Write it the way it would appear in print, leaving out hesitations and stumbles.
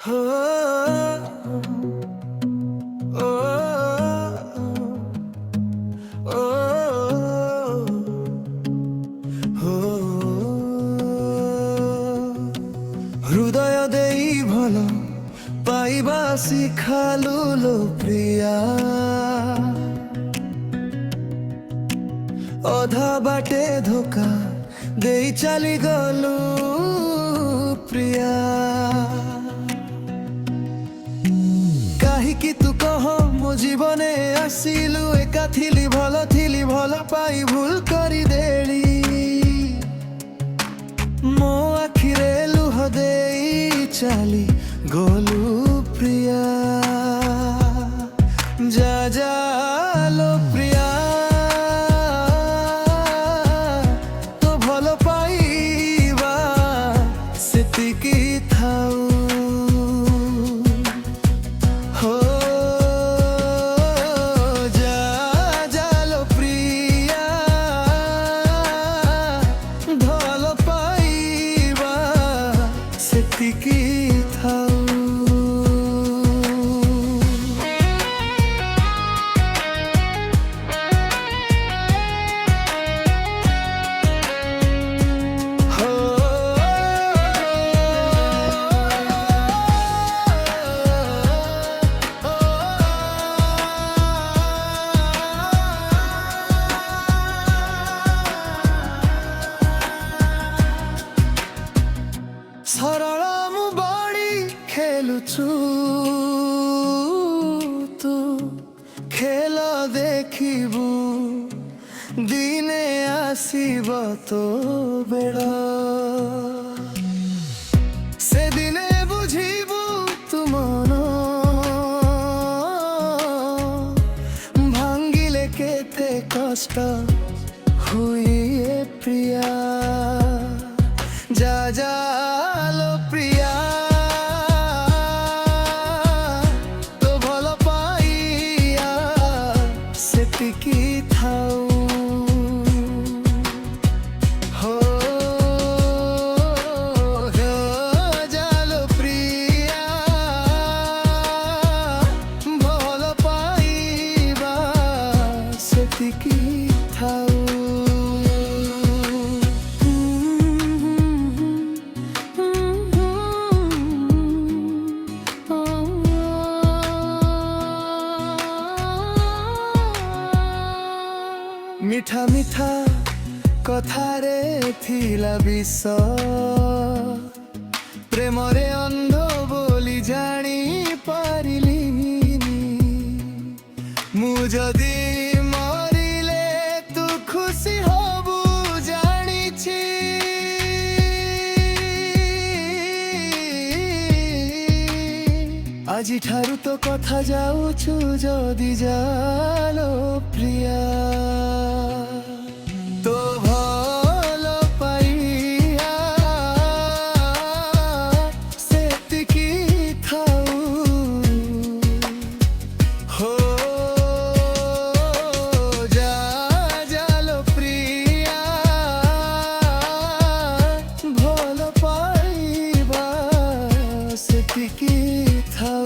हो ओ, ओ, हो हृदय देई भल पाइबा शिखालु लो प्रिया अधा बाटे धोखा देई चली गलु प्रिया काहीकि तू कह मो जीवने आसिलु एका थिली भल पाई भूल करी देली मो आखिरे लुह देई चली गलु प्रिया जा जा लो प्रिया तो भल पाइबा सेतिकी थाऊ हो जा जा लो प्रिया भल पाइबा सेतिकी थाऊ सरल मु बड़ी खेलुछु तू खेल देखिबू दिने आसीब तो बेड़ा से दिने बुझिबू तू मन भांगिले केते कष्ट हुए प्रिया जा जा लो प्रिया तो भल पाइया सेतिकी थाऊ हो जा लो प्रिया भल पाइबा सेतिकी थाऊ मिठा मिठा कथारे थिला विष प्रेम रे अंध बोली जानी पारिली मु जदी मरिले तू खुशी हबु जानिछि आजि ठारु तो कथा जाउछु जदी जालो प्रिया तो भल पाइया सेतिकी थाऊ हो जा जा लो प्रिया भल पाइबा सेतिकी थाऊ